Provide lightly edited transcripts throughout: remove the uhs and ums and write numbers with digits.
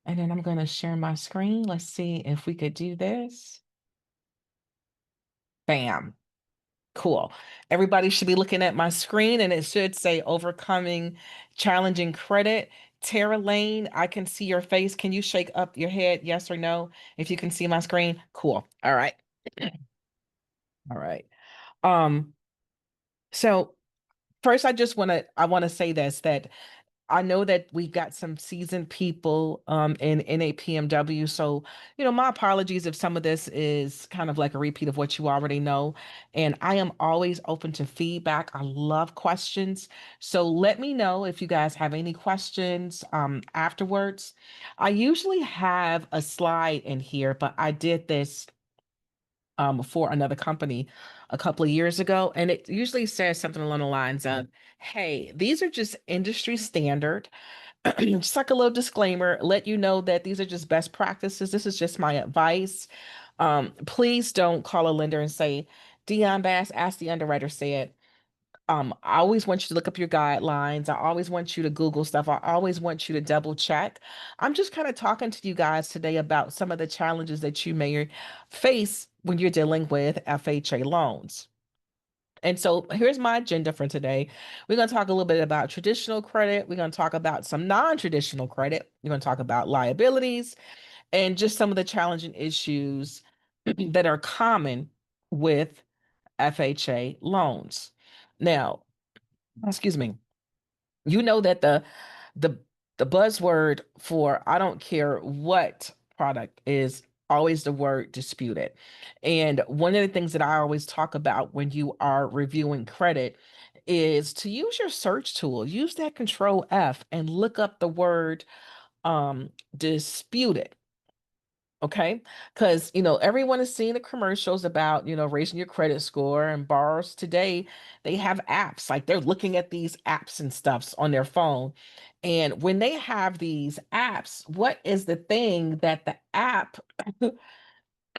And then I'm going to share my screen. Let's see if we could do this. Bam. Cool. Everybody should be looking at my screen and it should say overcoming challenging credit. Tara Lane, I can see your face. Can you shake up your head? Yes or no? If you can see my screen. Cool. All right. All right. Um, so first I want to say this that I know that we've got some seasoned people in NAPMW. So, my apologies if some of this is kind of like a repeat of what you already know. And I am always open to feedback. I love questions. So let me know if you guys have any questions afterwards. I usually have a slide in here, but I did this for another company a couple of years ago. And it usually says something along the lines of, hey, these are just industry standard. Just like a little disclaimer, let you know that these are just best practices. This is just my advice. Please don't call a lender and say, Dionne Bass asked the underwriter said. I always want you to look up your guidelines. I always want you to Google stuff. I always want you to double check. I'm just kind of talking to you guys today about some of the challenges that you may face when you're dealing with FHA loans. And so here's my agenda for today. We're going to talk a little bit about traditional credit. We're going to talk about some non-traditional credit. We're going to talk about liabilities and just some of the challenging issues that are common with FHA loans. Now, excuse me, you know that the the buzzword for I don't care what product is always the word disputed. And one of the things that I always talk about when you are reviewing credit is to use your search tool, use that control F and look up the word disputed. Okay. Because, everyone is seeing the commercials about, raising your credit score, and borrowers today, they have apps, like they're looking at these apps and stuffs on their phone. And when they have these apps, what is the thing that the app,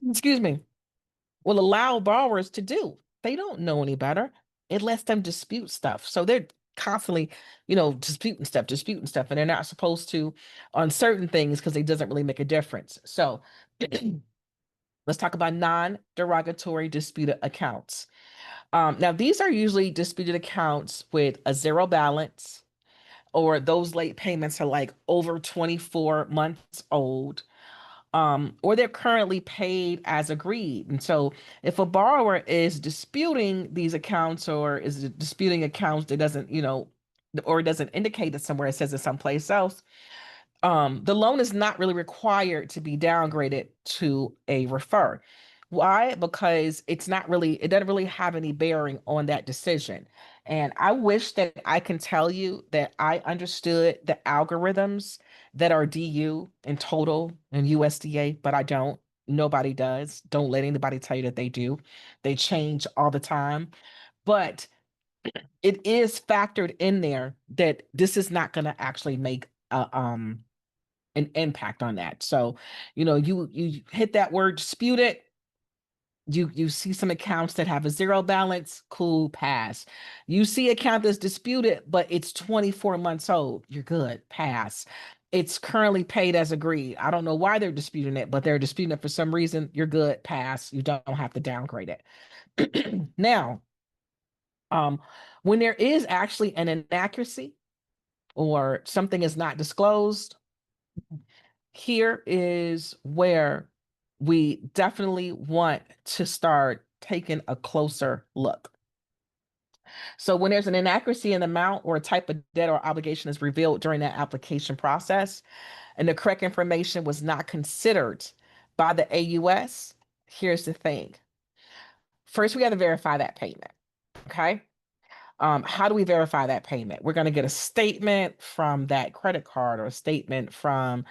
excuse me, will allow borrowers to do? They don't know any better. It lets them dispute stuff. So they're constantly, disputing stuff, and they're not supposed to on certain things because it doesn't really make a difference. So, let's talk about non-derogatory disputed accounts. Now, these are usually disputed accounts with a zero balance, or those late payments are like over 24 months old, or they're currently paid as agreed. And so, if a borrower is disputing these accounts or is disputing accounts that doesn't, or doesn't indicate it somewhere, it says it someplace else, the loan is not really required to be downgraded to a refer. Why? Because it doesn't really have any bearing on that decision. And I wish that I can tell you that I understood the algorithms that are DU in total and USDA, but I don't. Nobody does. Don't let anybody tell you that they do. They change all the time. But it is factored in there that this is not going to actually make an impact on that. So, you hit that word disputed, you see some accounts that have a zero balance, cool, pass. You see account that's disputed, but it's 24 months old, you're good, pass. It's currently paid as agreed. I don't know why they're disputing it, but they're disputing it for some reason. You're good, pass. You don't have to downgrade it. Now, um, when there is actually an inaccuracy or something is not disclosed, here is where we definitely want to start taking a closer look. So, when there's an inaccuracy in the amount or a type of debt or obligation is revealed during that application process, and the correct information was not considered by the AUS, here's the thing. First, we got to verify that payment. Okay. How do we verify that payment? We're going to get a statement from that credit card or a statement from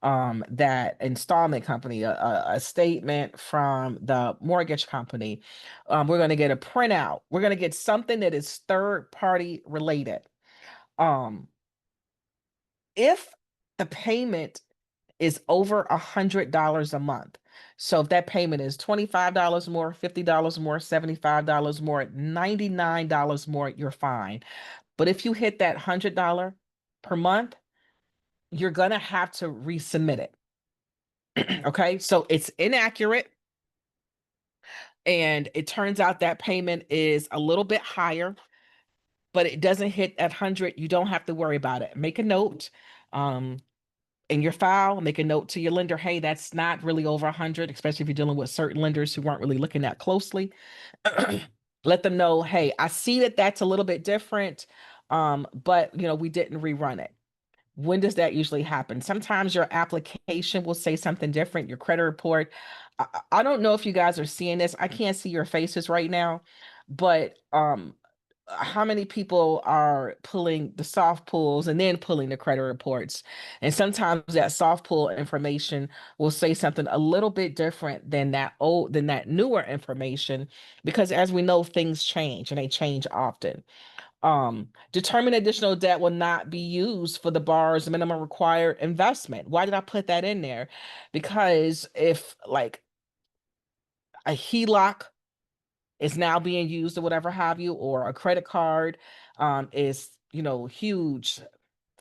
that installment company, a statement from the mortgage company. We're going to get a printout. We're going to get something that is third party related. Um, if the payment is over $100 a month, so if that payment is $25 more, $50 more, $75 more, $99 more, you're fine. But if you hit that $100 per month, you're going to have to resubmit it. Okay. So it's inaccurate. And it turns out that payment is a little bit higher, but it doesn't hit at 100. You don't have to worry about it. Make a note. Um, in your file, make a note to your lender, hey, that's not really over 100, especially if you're dealing with certain lenders who weren't really looking that closely. Let them know, hey, I see that that's a little bit different, but we didn't rerun it. When does that usually happen? Sometimes your application will say something different, your credit report. I don't know if you guys are seeing this. I can't see your faces right now, but how many people are pulling the soft pulls and then pulling the credit reports? And sometimes that soft pull information will say something a little bit different than that newer information, because as we know, things change and they change often. Determine additional debt will not be used for the borrower's minimum required investment. Why did I put that in there? Because if like a HELOC is now being used or whatever have you, or a credit card is, huge,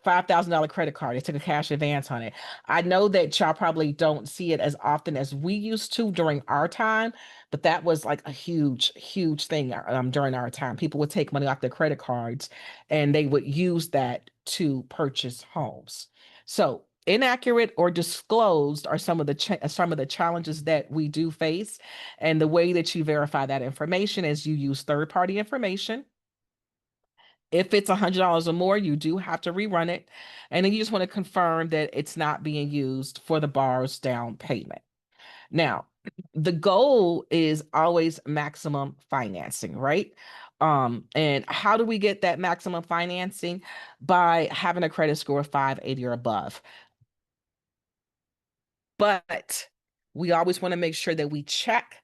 $5,000 credit card. They took a cash advance on it. I know that y'all probably don't see it as often as we used to during our time, but that was like a huge, huge thing during our time. People would take money off their credit cards and they would use that to purchase homes. So inaccurate or disclosed are some of the challenges that we do face. And the way that you verify that information is you use third-party information. If it's $100 or more, you do have to rerun it. And then you just want to confirm that it's not being used for the borrower's down payment. Now, the goal is always maximum financing, right? And how do we get that maximum financing? By having a credit score of 580 or above. But we always want to make sure that we check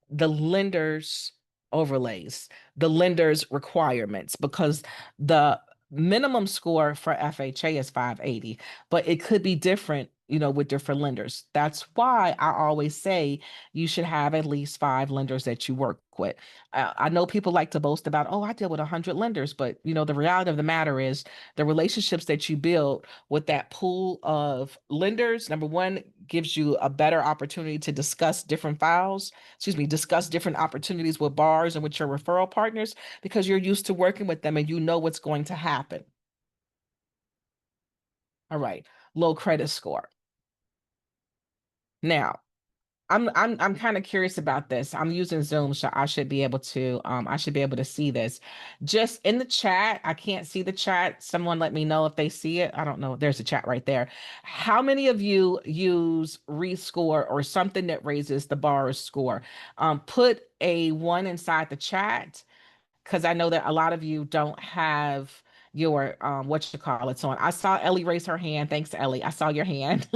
the lender's overlays, the lender's requirements, because the minimum score for FHA is 580, but it could be different, with different lenders. That's why I always say you should have at least 5 lenders that you work with. I know people like to boast about, oh, I deal with 100 lenders, but the reality of the matter is the relationships that you build with that pool of lenders, number one, gives you a better opportunity to discuss different opportunities with bars and with your referral partners, because you're used to working with them and you know what's going to happen. All right, low credit score. Now, I'm kind of curious about this. I'm using Zoom, so I should be able to see this. Just in the chat, I can't see the chat. Someone let me know if they see it. I don't know. There's a chat right there. How many of you use rescore or something that raises the borrower's score? Put a 1 inside the chat, because I know that a lot of you don't have your what you call it on. I saw Ellie raise her hand. Thanks, Ellie. I saw your hand.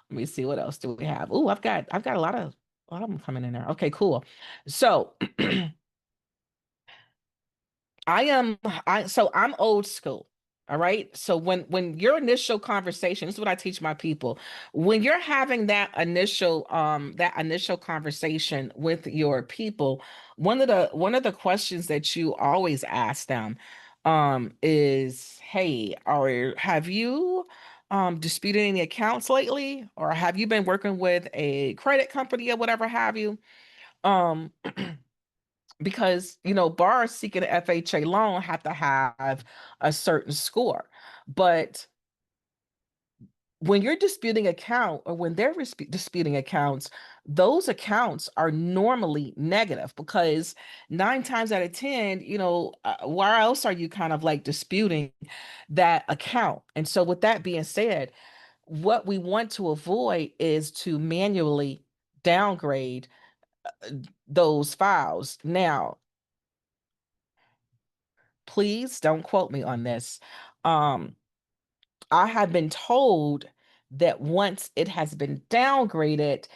Let me see, what else do we have? Oh, I've got a lot of them coming in there. Okay, cool. So I'm old school. All right. So when your initial conversation, this is what I teach my people. When you're having that initial conversation with your people, one of the questions that you always ask them is, hey, have you disputed any accounts lately? Or have you been working with a credit company or whatever have you? Um because borrowers seeking an FHA loan have to have a certain score. But when you're disputing account, or when they're disputing accounts, those accounts are normally negative, because 9 times out of 10, where else are you kind of like disputing that account? And so with that being said, what we want to avoid is to manually downgrade those files. Now, please don't quote me on this. Um, I have been told that once it has been downgraded,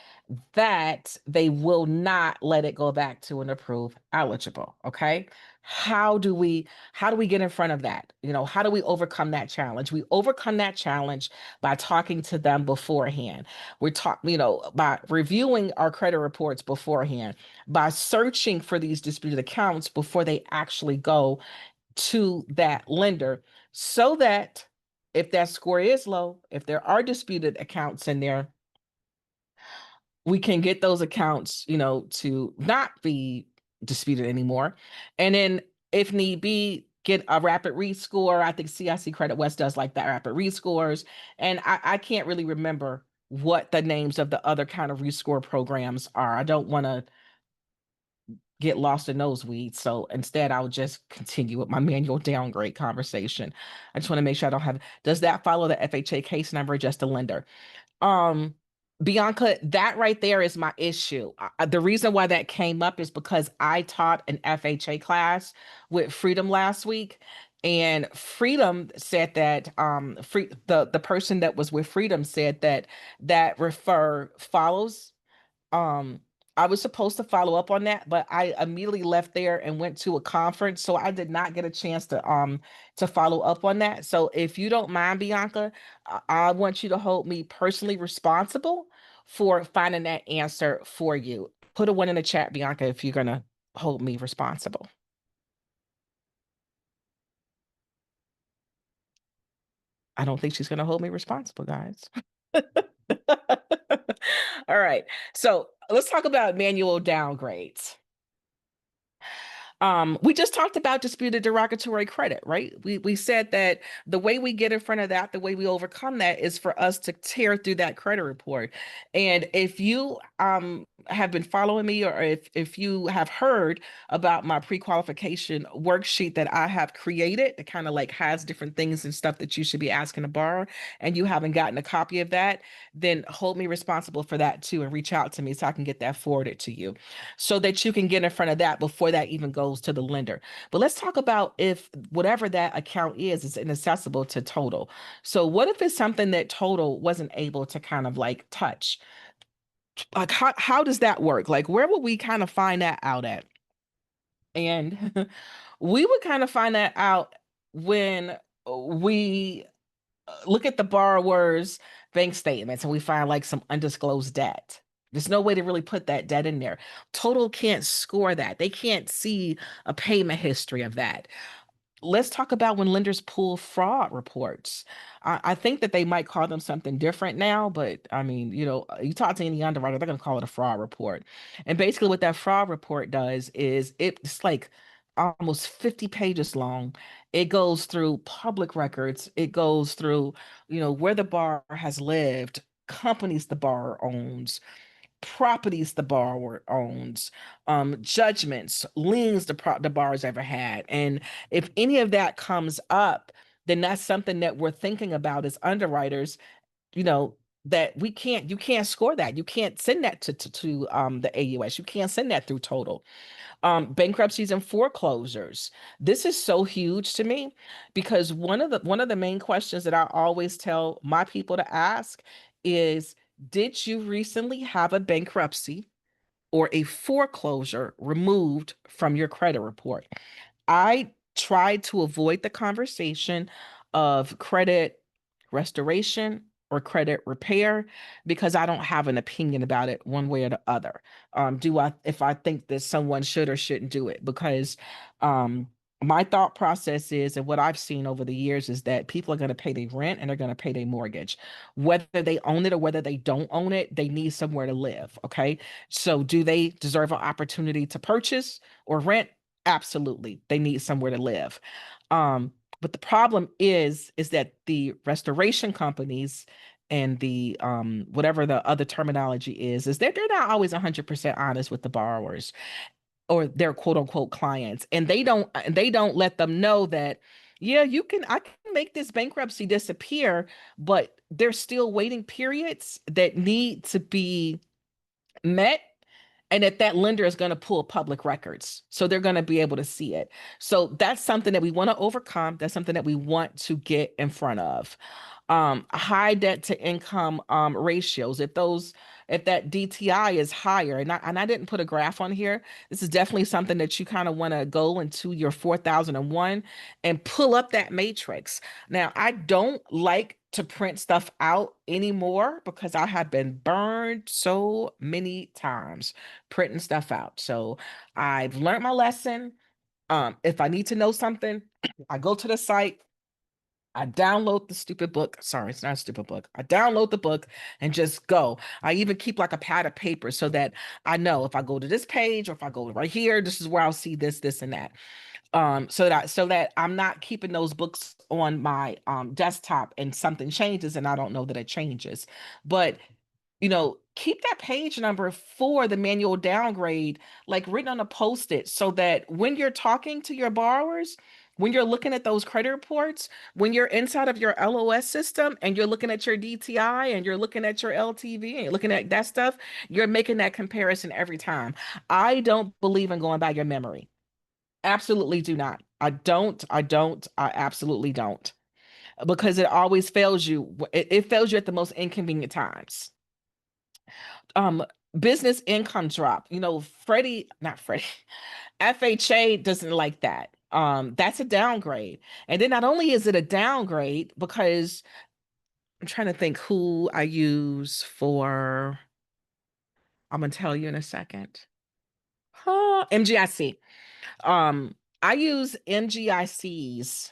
that they will not let it go back to an approved eligible. Okay. How do we get in front of that? How do we overcome that challenge? We overcome that challenge by talking to them beforehand. By reviewing our credit reports beforehand, by searching for these disputed accounts before they actually go to that lender, so that if that score is low, if there are disputed accounts in there, we can get those accounts, to not be disputed anymore. And then if need be, get a rapid read score. I think CIC Credit West does like that rapid read scores. And I can't really remember what the names of the other kind of rescore programs are. I don't want to get lost in those weeds. So instead, I'll just continue with my manual downgrade conversation. I just want to make sure I don't have, does that follow the FHA case number, just a lender? Um, Bianca, that right there is my issue. The reason why that came up is because I taught an FHA class with Freedom last week, and Freedom said that the person that was with Freedom said that that refer follows. um I was supposed to follow up on that, but I immediately left there and went to a conference, so I did not get a chance to follow up on that. So if you don't mind, Bianca, I want you to hold me personally responsible for finding that answer for you. Put a one in the chat, Bianca, if you're gonna hold me responsible. I don't think she's gonna hold me responsible, guys. All right. So let's talk about manual downgrades. We just talked about disputed derogatory credit, right? We said that the way we get in front of that, the way we overcome that is for us to tear through that credit report. And if you have been following me, or if you have heard about my pre-qualification worksheet that I have created that kind of like has different things and stuff that you should be asking to borrow, and you haven't gotten a copy of that, then hold me responsible for that too, and reach out to me so I can get that forwarded to you so that you can get in front of that before that even goes to the lender. But let's talk about if whatever that account is inaccessible to Total. So what if it's something that Total wasn't able to kind of like touch? Like how does that work? Like where would we kind of find that out at? And we would kind of find that out when we look at the borrower's bank statements and we find like some undisclosed debt. There's no way to really put that debt in there. Total can't score that. They can't see a payment history of that. Let's talk about when lenders pull fraud reports. I think that they might call them something different now, but I mean, you talk to any underwriter, they're going to call it a fraud report. And basically, what that fraud report does is it's like almost 50 pages long. It goes through public records, it goes through, where the borrower has lived, companies the borrower owns, properties the borrower owns, judgments, liens the borrower's ever had. And if any of that comes up, then that's something that we're thinking about as underwriters, you know, that you can't score that. You can't send that to the AUS. You can't send that through Total. Bankruptcies and foreclosures. This is so huge to me because one of the main questions that I always tell my people to ask is, did you recently have a bankruptcy or a foreclosure removed from your credit report? I tried to avoid the conversation of credit restoration or credit repair because I don't have an opinion about it one way or the other. If I think that someone should or shouldn't do it? Because um, my thought process is, and what I've seen over the years is that people are going to pay their rent and they're going to pay their mortgage. Whether they own it or whether they don't own it, they need somewhere to live. Okay. So do they deserve an opportunity to purchase or rent? Absolutely. They need somewhere to live. But the problem is that the restoration companies and the whatever the other terminology is that they're not always 100% honest with the borrowers or their quote unquote clients. And they don't let them know that, yeah, I can make this bankruptcy disappear, but there's still waiting periods that need to be met, and that lender is going to pull public records, so they're going to be able to see it. So that's something that we want to overcome. That's something that we want to get in front of. High debt to income ratios, if that DTI is higher, and I didn't put a graph on here. This is definitely something that you kind of want to go into your 4001 and pull up that matrix. Now, I don't like to print stuff out anymore because I have been burned so many times printing stuff out. So I've learned my lesson. If I need to know something, I go to the site, I download the stupid book. Sorry, it's not a stupid book. I download the book and just go. I even keep like a pad of paper so that I know if I go to this page or if I go right here, this is where I'll see this, this, and that. So that I'm not keeping those books on my desktop and something changes and I don't know that it changes. But keep that page number for the manual downgrade, like written on a post-it, so that when you're talking to your borrowers, when you're looking at those credit reports, when you're inside of your LOS system and you're looking at your DTI and you're looking at your LTV and you're looking at that stuff, you're making that comparison every time. I don't believe in going by your memory. Absolutely do not. I absolutely don't. Because it always fails you. It fails you at the most inconvenient times. um Business income drop. Freddie, not Freddie, FHA doesn't like that. That's a downgrade. And then not only is it a downgrade, because I'm trying to think who I use for, I'm gonna tell you in a second. MGIC. I use MGIC's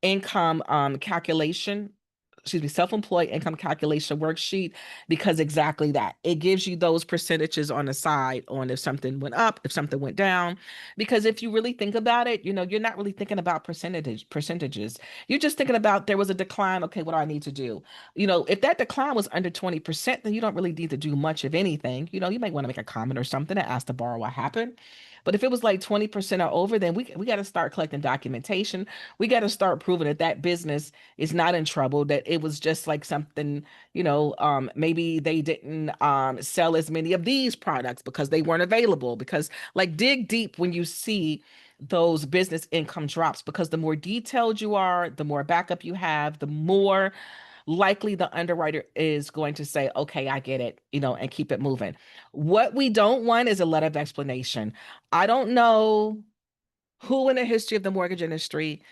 income calculation, excuse me, self-employed income calculation worksheet, because exactly that. It gives you those percentages on the side on if something went up, if something went down. Because if you really think about it, you're not really thinking about percentages. You're just thinking about there was a decline. Okay, what do I need to do? If that decline was under 20%, then you don't really need to do much of anything. You might want to make a comment or something and ask the borrower what happened. But if it was like 20% or over, then we got to start collecting documentation. We got to start proving that that business is not in trouble, that it was just like something, maybe they didn't sell as many of these products because they weren't available. Because, like, dig deep when you see those business income drops, because the more detailed you are, the more backup you have, the more likely the underwriter is going to say, okay, I get it, and keep it moving. What we don't want is a letter of explanation. I don't know who in the history of the mortgage industry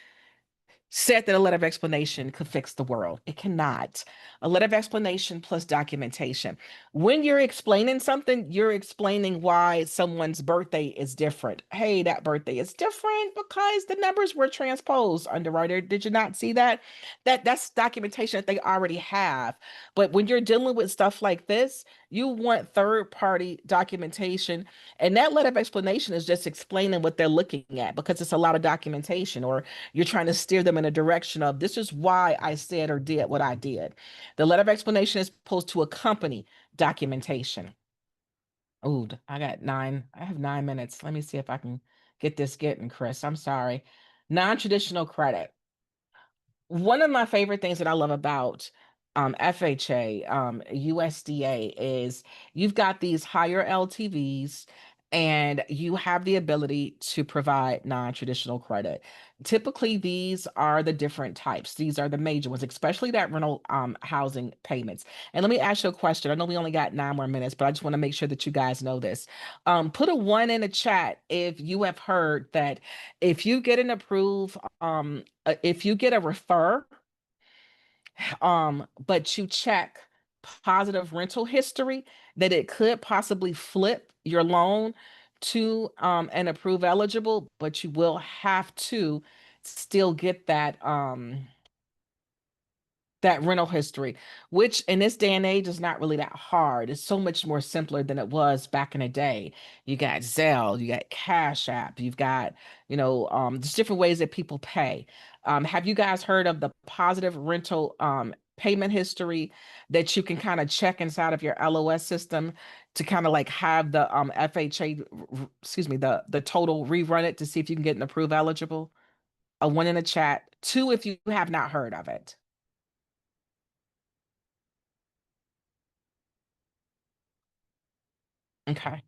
said that a letter of explanation could fix the world. It cannot. A letter of explanation plus documentation. When you're explaining something, you're explaining why someone's birthday is different. Hey, that birthday is different because the numbers were transposed. Underwriter, did you not see that? That's documentation that they already have. But when you're dealing with stuff like this, you want third party documentation. And that letter of explanation is just explaining what they're looking at, because it's a lot of documentation, or you're trying to steer them in a direction of, this is why I said or did what I did. The letter of explanation is supposed to accompany documentation. Oh, I have 9 minutes. Let me see if I can get this getting, Chris. I'm sorry. Non-traditional credit. One of my favorite things that I love about FHA, USDA, is you've got these higher LTVs and you have the ability to provide non-traditional credit. Typically, these are the different types. These are the major ones, especially that rental housing payments. And let me ask you a question. I know we only got 9 more minutes, but I just want to make sure that you guys know this. Put a one in the chat if you have heard that if you get an approved if you get a refer, but you check positive rental history, that it could possibly flip your loan to an approve eligible, but you will have to still get that rental history, which in this day and age is not really that hard. It's so much more simpler than it was back in the day. You got Zelle, you got Cash App, you've got, there's different ways that people pay. Have you guys heard of the positive rental payment history that you can kind of check inside of your LOS system to kind of like have the FHA, excuse me, the total rerun it to see if you can get an approve eligible? A one in the chat, two if you have not heard of it. Okay.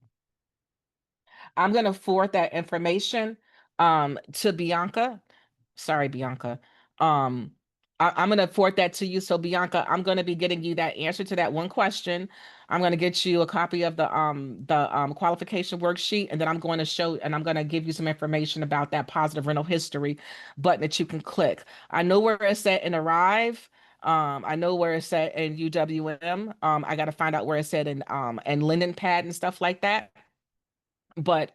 I'm going to forward that information to Bianca. Sorry, Bianca. Um, I'm going to forward that to you. So, Bianca, I'm going to be getting you that answer to that one question. I'm going to get you a copy of the qualification worksheet, and then I'm going to show and I'm going to give you some information about that positive rental history button that you can click. I know where it's at in Arrive. I know where it's at in UWM. I got to find out where it's at in Linden Pad and stuff like that. But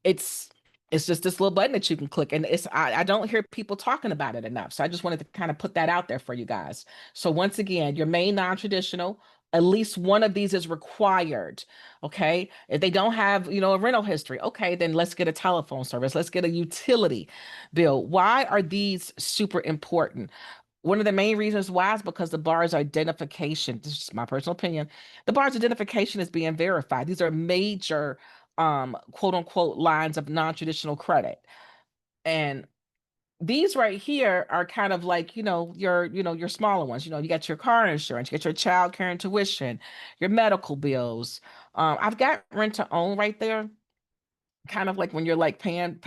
it's It's just this little button that you can click, and I don't hear people talking about it enough. So I just wanted to kind of put that out there for you guys. So once again, your main non-traditional, at least one of these is required. Okay. If they don't have, a rental history, okay, then let's get a telephone service. Let's get a utility bill. Why are these super important? One of the main reasons why is because the bar's identification, this is my personal opinion, the bar's identification is being verified. These are major quote unquote lines of non-traditional credit. And these right here are kind of like, your smaller ones. You got your car insurance, you got your child care and tuition, your medical bills. I've got rent to own right there, kind of like when you're like paying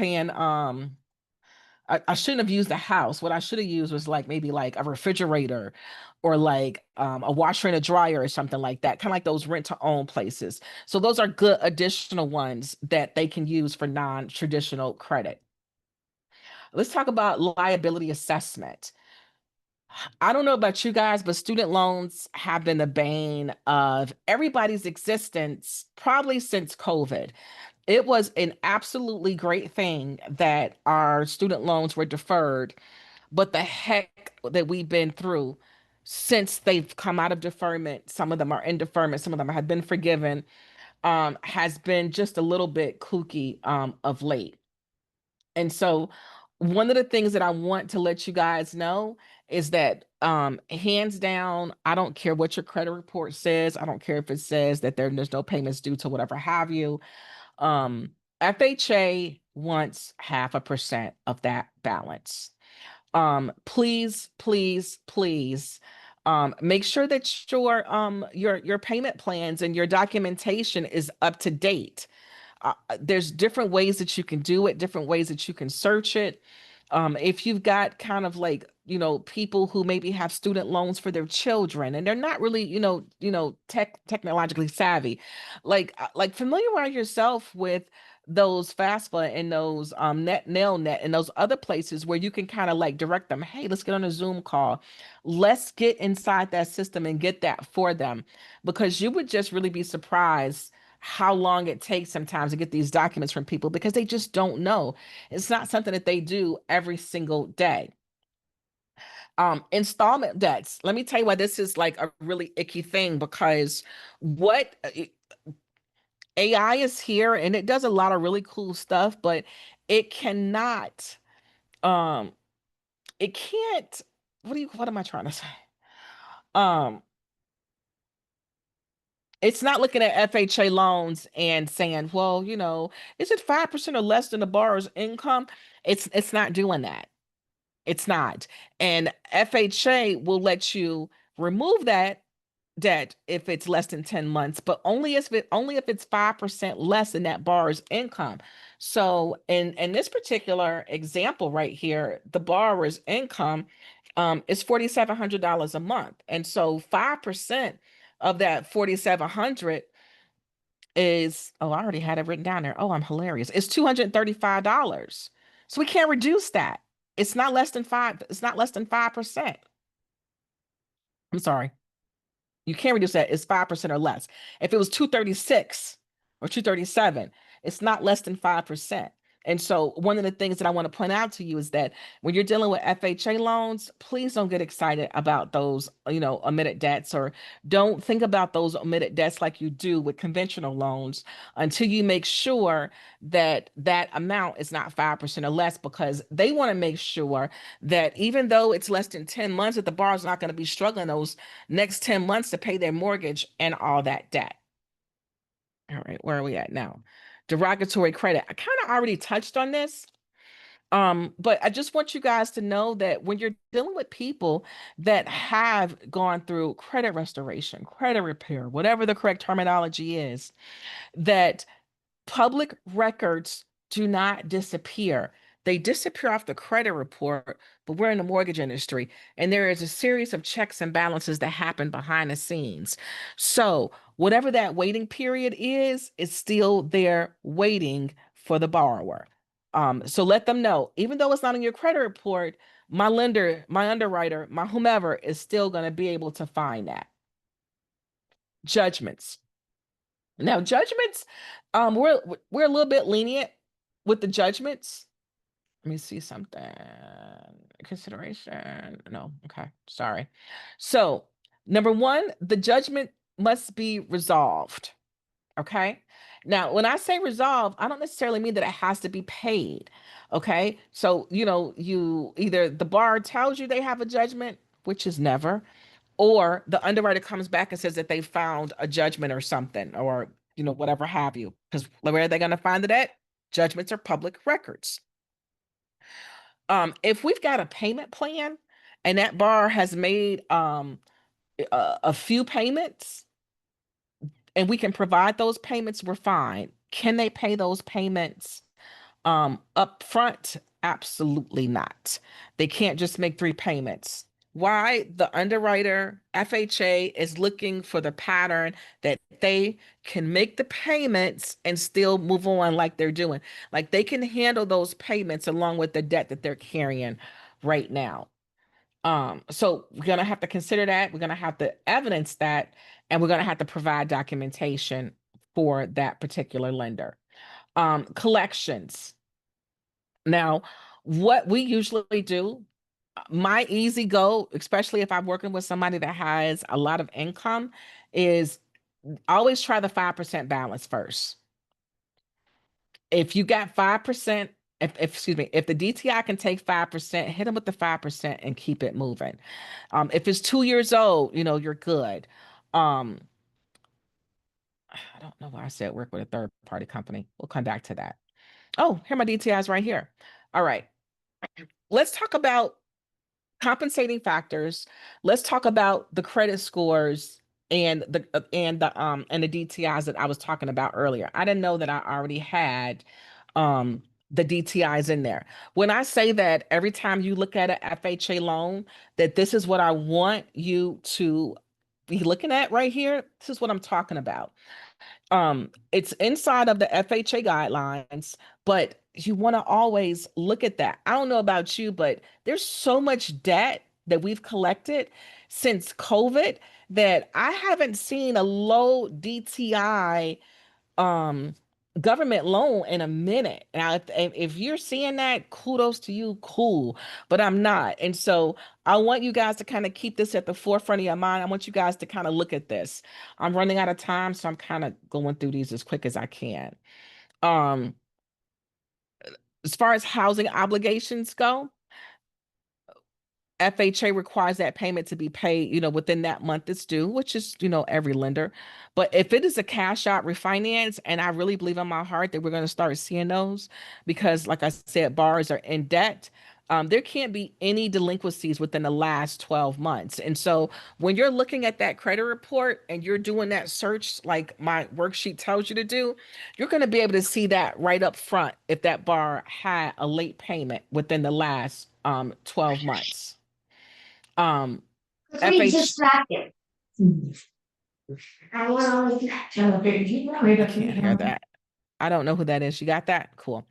I shouldn't have used the house. What I should have used was like maybe like a refrigerator or like a washer and a dryer or something like that, kind of like those rent to own places. So those are good additional ones that they can use for non-traditional credit. Let's talk about liability assessment. I don't know about you guys, but student loans have been the bane of everybody's existence probably since COVID. It was an absolutely great thing that our student loans were deferred, but the heck that we've been through since they've come out of deferment, some of them are in deferment, some of them have been forgiven, has been just a little bit kooky of late. And so one of the things that I want to let you guys know is that hands down, I don't care what your credit report says. I don't care if it says that there's no payments due to whatever have you. Um, FHA wants 0.5% of that balance. Please, please, please, make sure that your payment plans and your documentation is up to date. There's different ways that you can do it, different ways that you can search it. If you've got kind of like, people who maybe have student loans for their children and they're not really, technologically savvy, like familiarize yourself with those FAFSA and those NailNet and those other places where you can kind of like direct them, hey, let's get on a Zoom call. Let's get inside that system and get that for them, because you would just really be surprised how long it takes sometimes to get these documents from people because they just don't know. It's not something that they do every single day. Installment debts. Let me tell you why this is like a really icky thing, because what AI is here and it does a lot of really cool stuff, but it cannot, um, it can't, what am I trying to say? Um, it's not looking at FHA loans and saying, well, is it 5% or less than the borrower's income? It's not doing that. It's not. And FHA will let you remove that debt if it's less than 10 months, but only if it's 5% less than that borrower's income. So in this particular example right here, the borrower's income is $4,700 a month. And so 5% of that 4,700 is, oh, I already had it written down there. Oh, I'm hilarious. It's $235. So we can't reduce that. It's not less than 5%. I'm sorry. You can't reduce that. It's 5% or less. If it was 236 or 237, it's not less than 5%. And so one of the things that I want to point out to you is that when you're dealing with FHA loans, please don't get excited about those, omitted debts, or don't think about those omitted debts like you do with conventional loans until you make sure that that amount is not 5% or less, because they want to make sure that even though it's less than 10 months, that the borrower's not going to be struggling those next 10 months to pay their mortgage and all that debt. All right, where are we at now? Derogatory credit. I kind of already touched on this. But I just want you guys to know that when you're dealing with people that have gone through credit restoration, credit repair, whatever the correct terminology is, that public records do not disappear. They disappear off the credit report, but we're in the mortgage industry, and there is a series of checks and balances that happen behind the scenes. So, whatever that waiting period is still there waiting for the borrower. So let them know, even though it's not in your credit report, my lender, my underwriter, my whomever is still going to be able to find that. Judgments. Now, judgments, we're a little bit lenient with the judgments, let me see something. Consideration. No, okay. Sorry. So, number one, the judgment must be resolved. Okay. Now, when I say resolve, I don't necessarily mean that it has to be paid. Okay. So, you either the bar tells you they have a judgment, which is never, or the underwriter comes back and says that they found a judgment or something, or, whatever have you. Because where are they going to find it at? Judgments are public records. If we've got a payment plan and that bar has made a few payments and we can provide those payments, we're fine. Can they pay those payments up front? Absolutely not. They can't just make three payments. Why? The underwriter, FHA, is looking for the pattern that they can make the payments and still move on like they're doing. Like they can handle those payments along with the debt that they're carrying right now. So we're gonna have to consider that. We're gonna have to evidence that, and we're gonna have to provide documentation for that particular lender. Collections. Now, what we usually do, my easy go, especially if I'm working with somebody that has a lot of income, is always try the 5% balance first. If you got 5%, excuse me, if the DTI can take 5%, hit them with the 5% and keep it moving. If it's 2 years old, you're good. Um, I don't know why I said work with a third party company. We'll come back to that. Oh, here are my DTIs right here. All right. Let's talk about compensating factors. Let's talk about the credit scores and the DTIs that I was talking about earlier. I didn't know that I already had the DTIs in there. When I say that every time you look at an FHA loan, that this is what I want you to be looking at right here, this is what I'm talking about. It's inside of the FHA guidelines, but you want to always look at that. I don't know about you, but there's so much debt that we've collected since COVID that I haven't seen a low DTI um government loan in a minute. Now, if you're seeing that, kudos to you, cool. But I'm not. And so I want you guys to kind of keep this at the forefront of your mind. I want you guys to kind of look at this. I'm running out of time, so I'm kind of going through these as quick as I can. Um, as far as housing obligations go, FHA requires that payment to be paid, within that month it's due, which is, every lender. But if it is a cash out refinance, and I really believe in my heart that we're going to start seeing those because, like I said, borrowers are in debt. There can't be any delinquencies within the last 12 months. And so when you're looking at that credit report and you're doing that search, like my worksheet tells you to do, you're going to be able to see that right up front if that borrower had a late payment within the last 12 months. Um, We FH, distracted. I I can't hear that. I don't know who that is. You got that? Cool.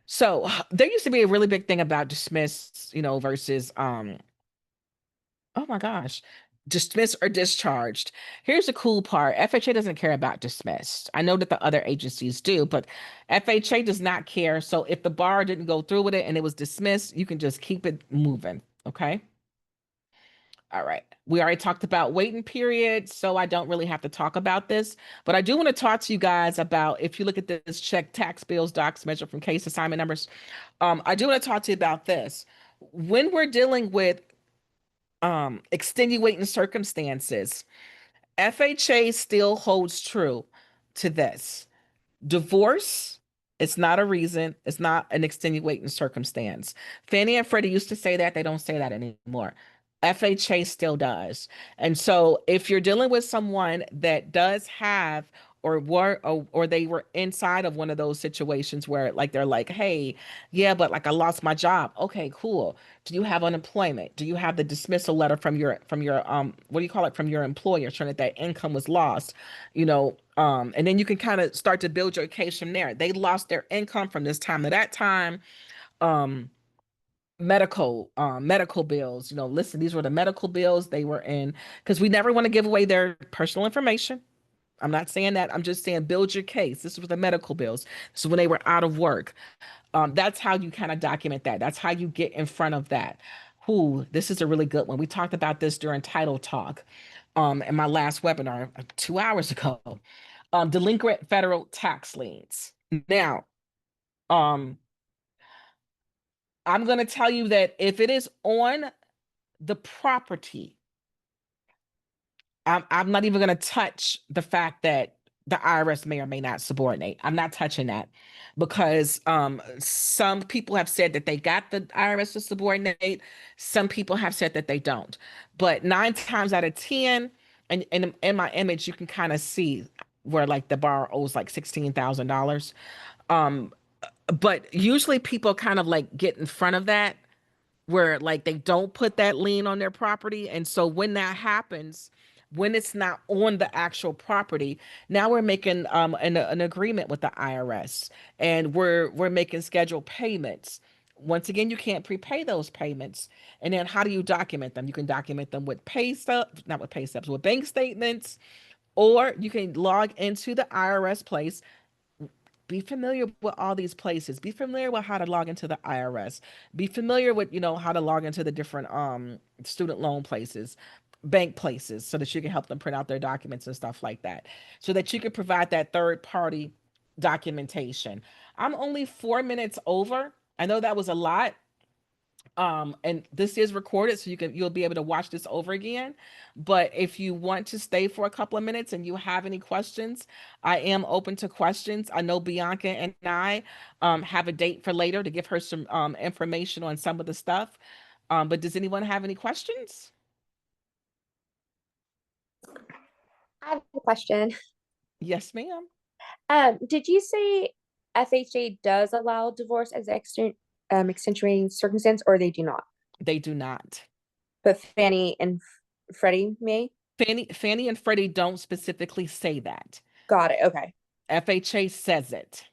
So there used to be a really big thing about dismiss, versus oh my gosh, dismissed or discharged. Here's the cool part. FHA doesn't care about dismissed. I know that the other agencies do, but FHA does not care. So if the bar didn't go through with it and it was dismissed, you can just keep it moving. Okay. All right. We already talked about waiting periods, so I don't really have to talk about this. But I do want to talk to you guys about if you look at this check tax bills docs measure from case assignment numbers. I do want to talk to you about this. When we're dealing with extenuating circumstances, FHA still holds true to this. Divorce, it's not a reason, it's not an extenuating circumstance. Fannie and Freddie used to say that, they don't say that anymore. FHA still does. And so if you're dealing with someone that does have or they were inside of one of those situations where like they're like, hey, yeah, but like I lost my job. Okay, cool. Do you have unemployment? Do you have the dismissal letter from your what do you call it, from your employer showing that income was lost? And then you can kind of start to build your case from there. They lost their income from this time to that time. Um, medical bills, listen, these were the medical bills they were in, because we never want to give away their personal information. I'm not saying that. I'm just saying build your case. This was the medical bills. This is when they were out of work. That's how you kind of document that. That's how you get in front of that. Who, this is a really good one. We talked about this during Title Talk in my last webinar 2 hours ago. Delinquent federal tax liens. Now, um, I'm going to tell you that if it is on the property, I'm not even going to touch the fact that the IRS may or may not subordinate. I'm not touching that because some people have said that they got the IRS to subordinate. Some people have said that they don't. But 9 times out of 10, and in my image, you can kind of see where like the borrower owes like $16,000. Um, but usually people kind of like get in front of that where like they don't put that lien on their property. And so when that happens, when it's not on the actual property, now we're making an agreement with the IRS and we're making scheduled payments. Once again, you can't prepay those payments. And then how do you document them? You can document them with pay stubs, not with pay stubs, with bank statements, or you can log into the IRS place. Be familiar with all these places. Be familiar with how to log into the IRS. Be familiar with, how to log into the different student loan places, bank places, so that you can help them print out their documents and stuff like that. So that you can provide that third party documentation. I'm only 4 minutes over. I know that was a lot, and this is recorded so you'll be able to watch this over again. But if you want to stay for a couple of minutes and you have any questions, I am open to questions. I know Bianca and I have a date for later to give her some information on some of the stuff. But does anyone have any questions? I have a question. Yes, ma'am. Did you say FHA does allow divorce as extenuating circumstance, or they do not? They do not. But Fannie and Freddie may? Fannie and Freddie don't specifically say that. Got it. Okay. FHA says it.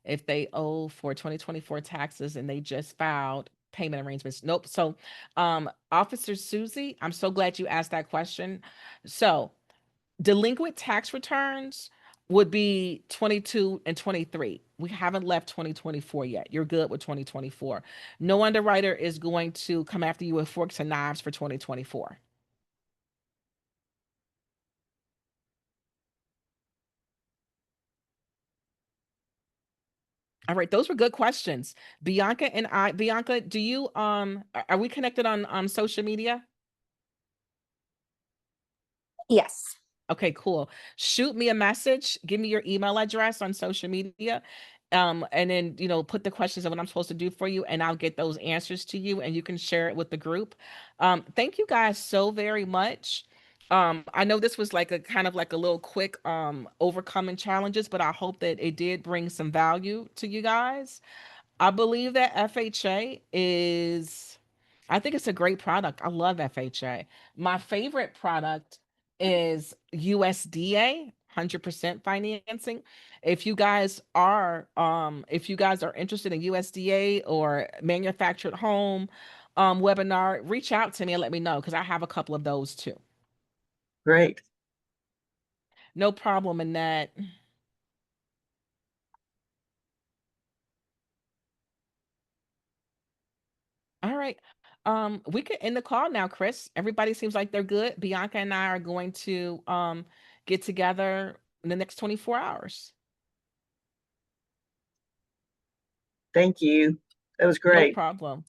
If they owe for 2024 taxes and they just filed payment arrangements. Nope. So, Officer Susie, I'm so glad you asked that question. So, delinquent tax returns would be 22 and 23. We haven't left 2024 yet. You're good with 2024. No underwriter is going to come after you with forks and knives for 2024. All right, those were good questions. Bianca, do you are we connected on social media? Yes. Okay, cool. Shoot me a message. Give me your email address on social media. And then, put the questions of what I'm supposed to do for you, and I'll get those answers to you and you can share it with the group. Thank you guys so very much. I know this was like a kind of like a little quick overcoming challenges, but I hope that it did bring some value to you guys. I believe that FHA is, I think it's a great product. I love FHA. My favorite product is USDA, 100% financing. If you guys are interested in USDA or manufactured home webinar, reach out to me and let me know because I have a couple of those too. Great. No problem in that. All right. We could end the call now, Chris. Everybody seems like they're good. Bianca and I are going to get together in the next 24 hours. Thank you. That was No great. problem.